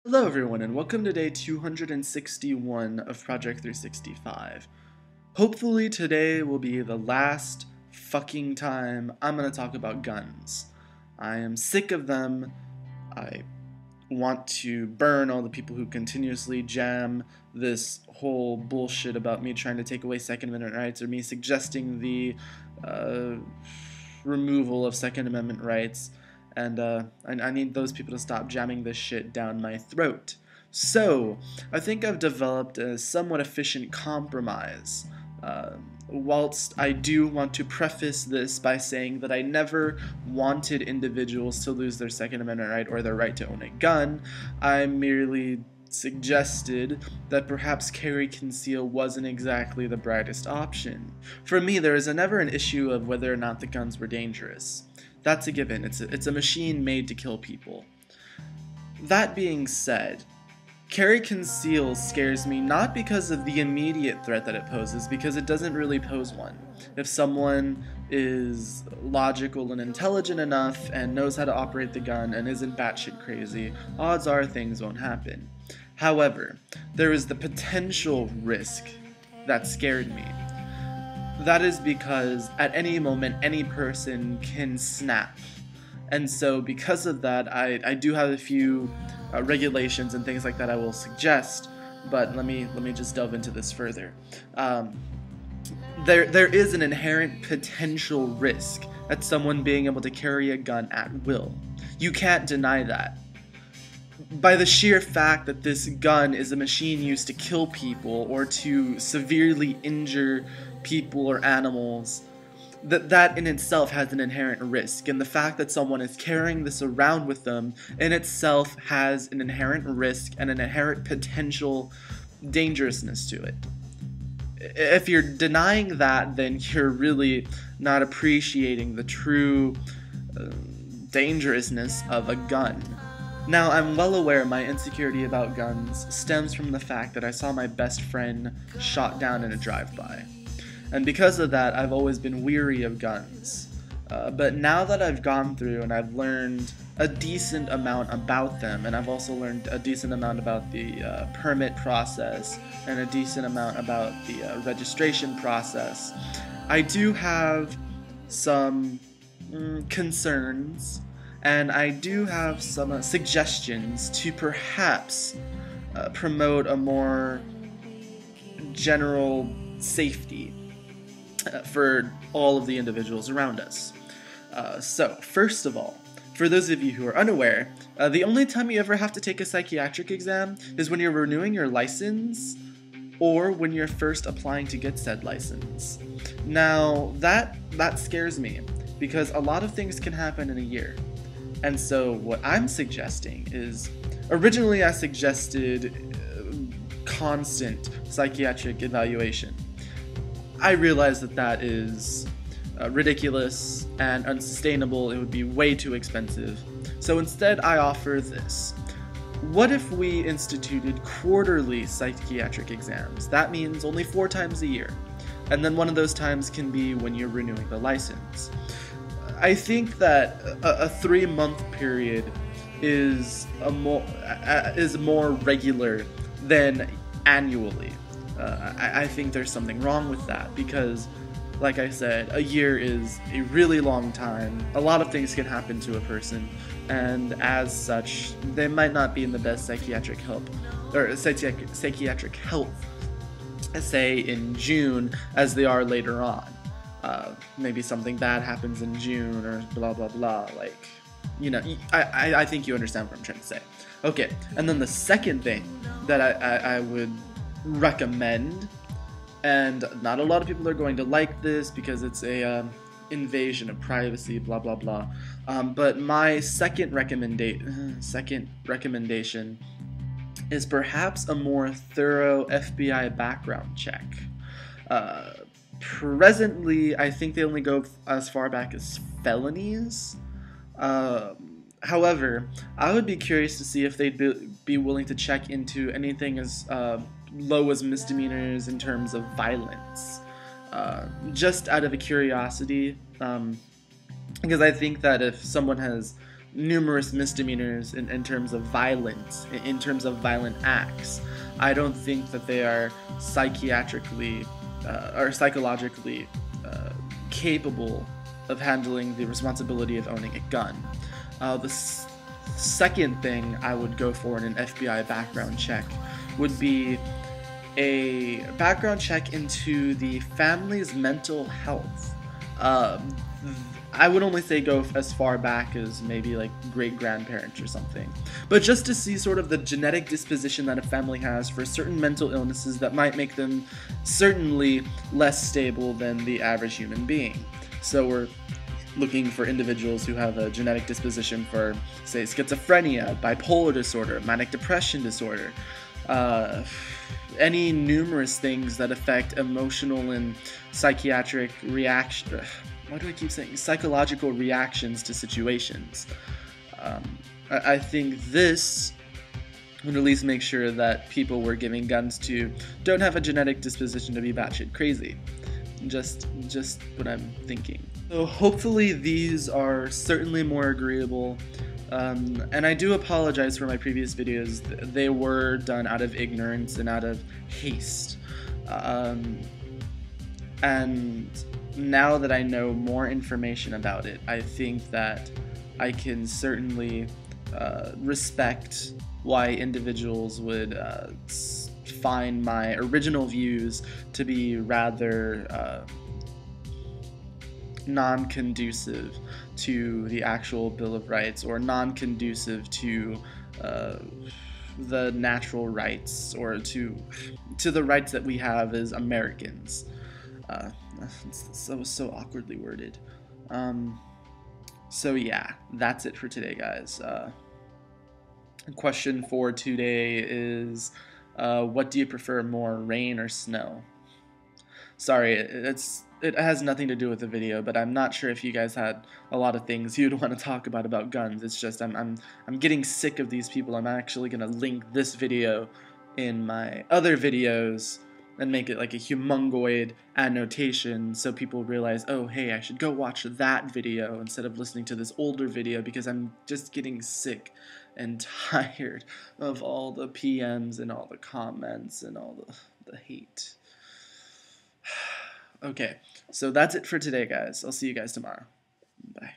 Hello everyone and welcome to day 261 of Project 365. Hopefully today will be the last fucking time I'm gonna talk about guns. I am sick of them. I want to burn all the people who continuously jam this whole bullshit about me trying to take away Second Amendment rights or me suggesting the removal of Second Amendment rights. And I need those people to stop jamming this shit down my throat. So, I think I've developed a somewhat efficient compromise. Whilst I do want to preface this by saying that I never wanted individuals to lose their Second Amendment right or their right to own a gun, I merely suggested that perhaps carry conceal wasn't exactly the brightest option. For me, there is never an issue of whether or not the guns were dangerous. That's a given. It's a machine made to kill people. That being said, carry conceal scares me not because of the immediate threat that it poses, because it doesn't really pose one. If someone is logical and intelligent enough and knows how to operate the gun and isn't batshit crazy, odds are things won't happen. However, there is the potential risk that scared me. That is because at any moment, any person can snap. And so because of that, I do have a few regulations and things like that I will suggest, but let me just delve into this further. There is an inherent potential risk at someone being able to carry a gun at will. You can't deny that. By the sheer fact that this gun is a machine used to kill people or to severely injure people or animals, that in itself has an inherent risk, and the fact that someone is carrying this around with them in itself has an inherent risk and an inherent potential dangerousness to it. If you're denying that, then you're really not appreciating the true dangerousness of a gun. Now, I'm well aware my insecurity about guns stems from the fact that I saw my best friend shot down in a drive-by. And because of that, I've always been weary of guns. But now that I've gone through and I've learned a decent amount about them, and I've also learned a decent amount about the permit process and a decent amount about the registration process, I do have some concerns, and I do have some suggestions to perhaps promote a more general safety for all of the individuals around us. So, first of all, for those of you who are unaware, the only time you ever have to take a psychiatric exam is when you're renewing your license or when you're first applying to get said license. Now, that scares me because a lot of things can happen in a year. And so what I'm suggesting is, originally I suggested constant psychiatric evaluation. I realize that is ridiculous and unsustainable. It would be way too expensive. So instead I offer this. What if we instituted quarterly psychiatric exams? That means only 4 times a year. And then one of those times can be when you're renewing the license. I think that a 3-month period is more regular than annually. I think there's something wrong with that because, like I said, a year is a really long time. A lot of things can happen to a person, and as such, they might not be in the best psychiatric health, say in June, as they are later on. Maybe something bad happens in June or blah blah blah, like, you know, I think you understand what I'm trying to say. Okay, and then the second thing that I would recommend, and not a lot of people are going to like this because it's a invasion of privacy, blah blah blah, but my second recommendation is perhaps a more thorough FBI background check. Presently, I think they only go as far back as felonies. However, I would be curious to see if they'd be willing to check into anything as low as misdemeanors in terms of violence. Just out of a curiosity, because I think that if someone has numerous misdemeanors in terms of violence, in terms of violent acts. I don't think that they are psychiatrically or psychologically capable of handling the responsibility of owning a gun. The second thing I would go for in an FBI background check would be a background check into the family's mental health. I would only say go as far back as maybe like great-grandparents or something, but just to see sort of the genetic disposition that a family has for certain mental illnesses that might make them certainly less stable than the average human being. So we're looking for individuals who have a genetic disposition for, say, schizophrenia, bipolar disorder, manic depression disorder, any numerous things that affect emotional and psychiatric reaction. Why do I keep saying psychological reactions to situations? I think this would at least make sure that people we're giving guns to don't have a genetic disposition to be batshit crazy. Just what I'm thinking. So hopefully these are certainly more agreeable. And I do apologize for my previous videos. They were done out of ignorance and out of haste. And now that I know more information about it, I think that I can certainly respect why individuals would find my original views to be rather non-conducive to the actual Bill of Rights, or non-conducive to the natural rights, or to the rights that we have as Americans. That was so awkwardly worded. So yeah, that's it for today, guys. Question for today is, what do you prefer more, rain or snow? Sorry, it has nothing to do with the video, but I'm not sure if you guys had a lot of things you'd want to talk about guns. It's just I'm getting sick of these people. I'm actually gonna link this video in my other videos and make it like a humongoid annotation so people realize, oh hey, I should go watch that video instead of listening to this older video, because I'm just getting sick and tired of all the PMs and all the comments and all the hate. Okay, so that's it for today, guys. I'll see you guys tomorrow. Bye.